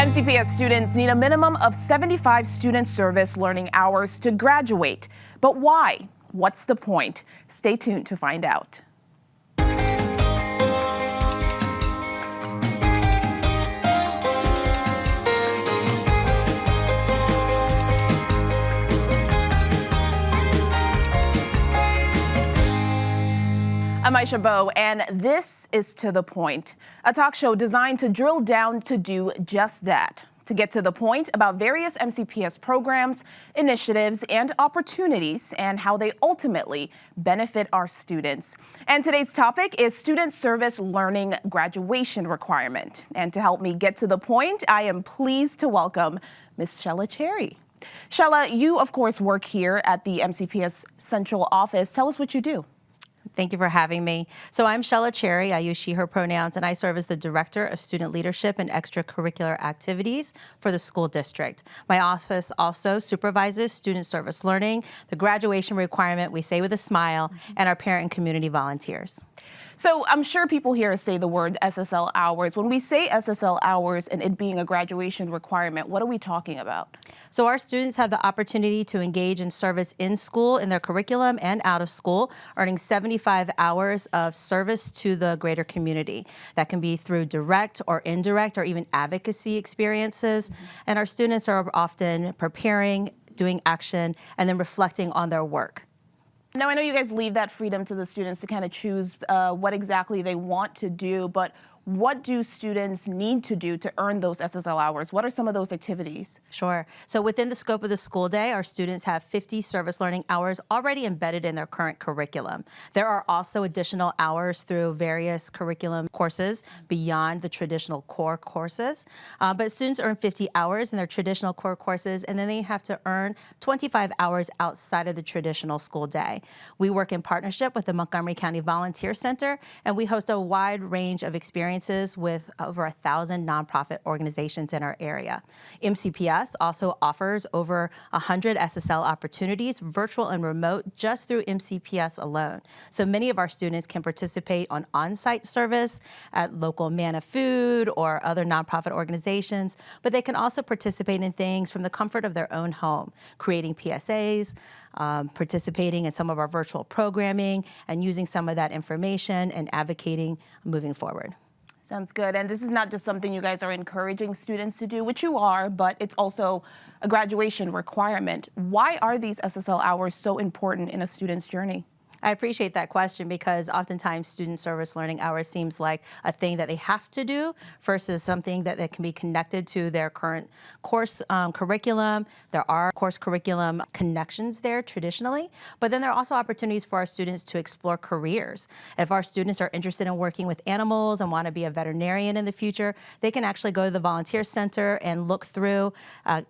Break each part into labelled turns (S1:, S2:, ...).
S1: MCPS students need a minimum of 75 student service learning hours to graduate. But why? What's the point? Stay tuned to find out. I'm Aisha Mbowe, and this is To The Point, a talk show designed to drill down to do just that, to get to the point about various MCPS programs, initiatives, and opportunities, and how they ultimately benefit our students. And today's topic is Student Service Learning Graduation Requirement. And to help me get to the point, I am pleased to welcome Ms. Shella Cherry. Shella, you, of course, work here at the MCPS Central Office. Tell us what you do.
S2: Thank you for having me. So I'm Shella Cherry. I use she, her pronouns, and I serve as the Director of Student Leadership and Extracurricular Activities for the school district. My office also supervises student service learning, the graduation requirement, we say with a smile, and our parent and community volunteers.
S1: So I'm sure people here say the word SSL hours. When we say SSL hours and it being a graduation requirement, what are we talking about?
S2: So our students have the opportunity to engage in service in school, in their curriculum, and out of school, earning 75 hours of service to the greater community. That can be through direct or indirect or even advocacy experiences. And our students are often preparing, doing action, and then reflecting on their work.
S1: Now, I know you guys leave that freedom to the students to kind of choose what exactly they want to do, but what do students need to do to earn those SSL hours? What are some of those activities?
S2: Sure. So within the scope of the school day, our students have 50 service learning hours already embedded in their current curriculum. There are also additional hours through various curriculum courses beyond the traditional core courses. But students earn 50 hours in their traditional core courses, and then they have to earn 25 hours outside of the traditional school day. We work in partnership with the Montgomery County Volunteer Center, and we host a wide range of experiences with over 1,000 nonprofit organizations in our area. MCPS also offers over 100 SSL opportunities, virtual and remote, just through MCPS alone. So many of our students can participate on-site service at local Manna Food or other nonprofit organizations, but they can also participate in things from the comfort of their own home, creating PSAs, participating in some of our virtual programming, and using some of that information and advocating moving forward.
S1: Sounds good. And this is not just something you guys are encouraging students to do, which you are, but it's also a graduation requirement. Why are these SSL hours so important in a student's journey?
S2: I appreciate that question because oftentimes student service learning hours seems like a thing that they have to do versus something that can be connected to their current course curriculum. There are course curriculum connections there traditionally, but then there are also opportunities for our students to explore careers. If our students are interested in working with animals and want to be a veterinarian in the future, they can actually go to the volunteer center and look through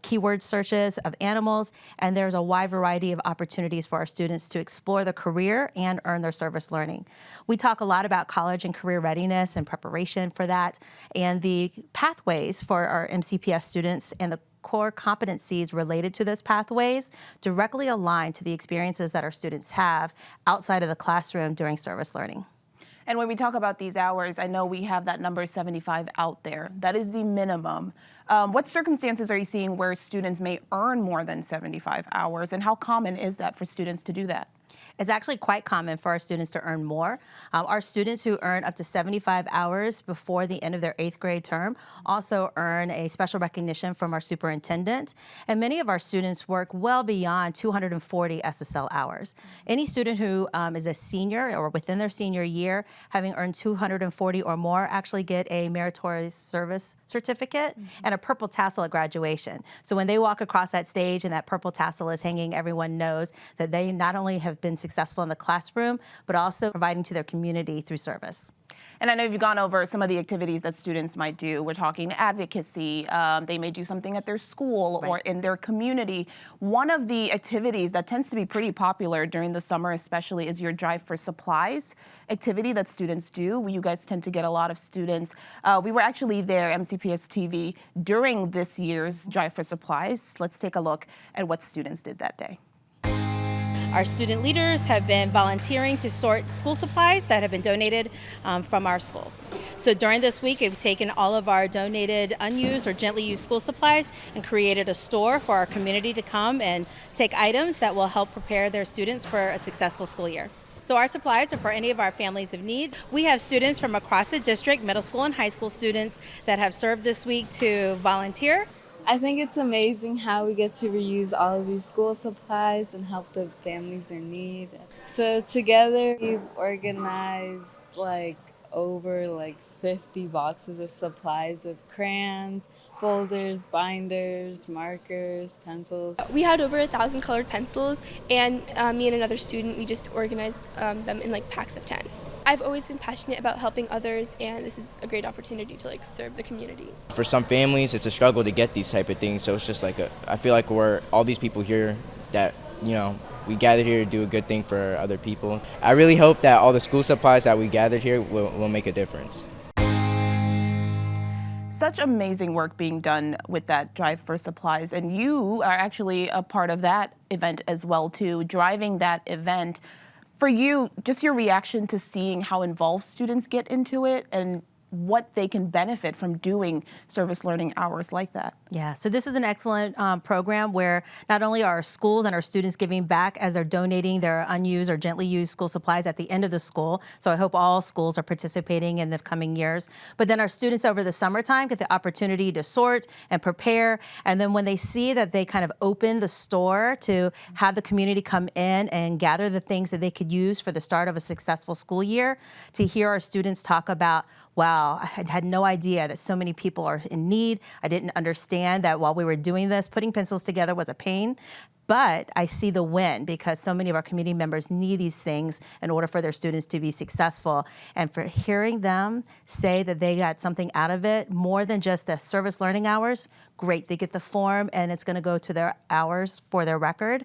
S2: keyword searches of animals, and there's a wide variety of opportunities for our students to explore the career and earn their service learning. We talk a lot about college and career readiness and preparation for that, and the pathways for our MCPS students and the core competencies related to those pathways directly align to the experiences that our students have outside of the classroom during service learning.
S1: And when we talk about these hours, I know we have that number 75 out there. That is the minimum. What circumstances are you seeing where students may earn more than 75 hours, and how common is that for students to do that?
S2: It's actually quite common for our students to earn more. Our students who earn up to 75 hours before the end of their 8th grade term also earn a special recognition from our superintendent. And many of our students work well beyond 240 SSL hours. Any student who is a senior or within their senior year, having earned 240 or more, actually get a meritorious service certificate and a purple tassel at graduation. So when they walk across that stage and that purple tassel is hanging, everyone knows that they not only have been successful in the classroom, but also providing to their community through service.
S1: And I know you've gone over some of the activities that students might do. We're talking advocacy. They may do something at their school or in their community. One of the activities that tends to be pretty popular during the summer especially is your Drive for Supplies activity that students do. You guys tend to get a lot of students. We were actually there, MCPS TV, during this year's Drive for Supplies. Let's take a look at what students did that day.
S2: Our student leaders have been volunteering to sort school supplies that have been donated from our schools. So during this week, we've taken all of our donated unused or gently used school supplies and created a store for our community to come and take items that will help prepare their students for a successful school year. So our supplies are for any of our families of need. We have students from across the district, middle school and high school students, that have served this week to volunteer.
S3: I think it's amazing how we get to reuse all of these school supplies and help the families in need. So together we've organized over 50 boxes of supplies of crayons, folders, binders, markers, pencils.
S4: We had over 1,000 colored pencils, and me and another student, we just organized them in packs of 10. I've always been passionate about helping others, and this is a great opportunity to serve the community.
S5: For some families, it's a struggle to get these type of things, so it's just I feel like we're all these people here that, we gathered here to do a good thing for other people. I really hope that all the school supplies that we gathered here will make a difference.
S1: Such amazing work being done with that drive for supplies, and you are actually a part of that event as well too, driving that event. For you, just your reaction to seeing how involved students get into it and what they can benefit from doing service learning hours like that.
S2: Yeah, so this is an excellent program where not only are our schools and our students giving back as they're donating their unused or gently used school supplies at the end of the school, so I hope all schools are participating in the coming years, but then our students over the summertime get the opportunity to sort and prepare, and then when they see that they kind of open the store to have the community come in and gather the things that they could use for the start of a successful school year, to hear our students talk about, wow, I had no idea that so many people are in need. I didn't understand that while we were doing this, putting pencils together was a pain. But I see the win because so many of our community members need these things in order for their students to be successful. And for hearing them say that they got something out of it, more than just the service learning hours, great. They get the form and it's going to go to their hours for their record.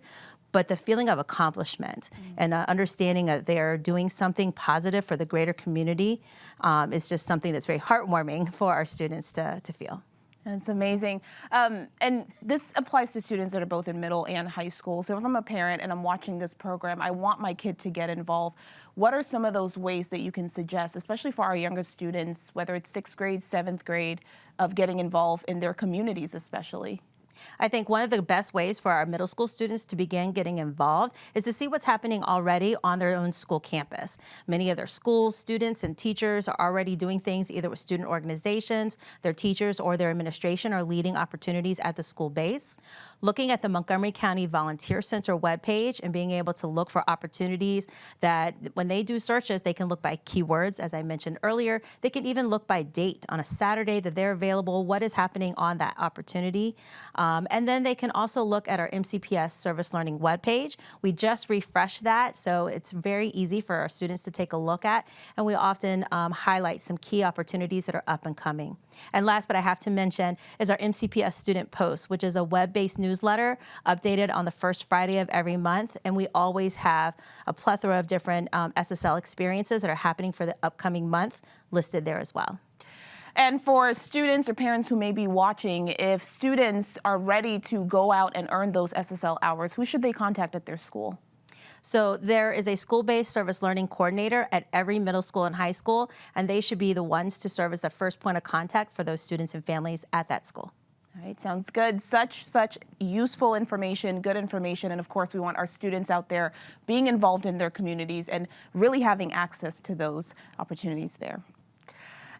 S2: But the feeling of accomplishment and understanding that they're doing something positive for the greater community is just something that's very heartwarming for our students to feel.
S1: That's amazing. And this applies to students that are both in middle and high school. So if I'm a parent and I'm watching this program, I want my kid to get involved. What are some of those ways that you can suggest, especially for our younger students, whether it's 6th grade, 7th grade, of getting involved in their communities especially?
S2: I think one of the best ways for our middle school students to begin getting involved is to see what's happening already on their own school campus. Many of their school students and teachers are already doing things either with student organizations, their teachers or their administration are leading opportunities at the school base. Looking at the Montgomery County Volunteer Center webpage and being able to look for opportunities that when they do searches, they can look by keywords, as I mentioned earlier. They can even look by date on a Saturday that they're available, what is happening on that opportunity. And then they can also look at our MCPS Service Learning webpage. We just refreshed that, so it's very easy for our students to take a look at. And we often highlight some key opportunities that are up and coming. And last, but I have to mention, is our MCPS Student Post, which is a web-based newsletter updated on the first Friday of every month. And we always have a plethora of different SSL experiences that are happening for the upcoming month listed there as well.
S1: And for students or parents who may be watching, if students are ready to go out and earn those SSL hours, who should they contact at their school?
S2: So there is a school-based service learning coordinator at every middle school and high school, and they should be the ones to serve as the first point of contact for those students and families at that school.
S1: All right, sounds good. Such useful information, good information, and of course we want our students out there being involved in their communities and really having access to those opportunities there.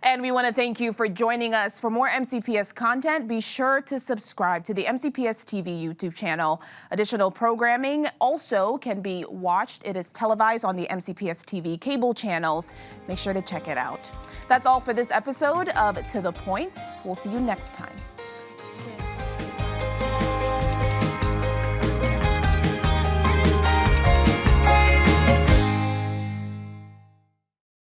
S1: And we want to thank you for joining us. For more MCPS content, be sure to subscribe to the MCPS TV YouTube channel. Additional programming also can be watched. It is televised on the MCPS TV cable channels. Make sure to check it out. That's all for this episode of To The Point. We'll see you next time.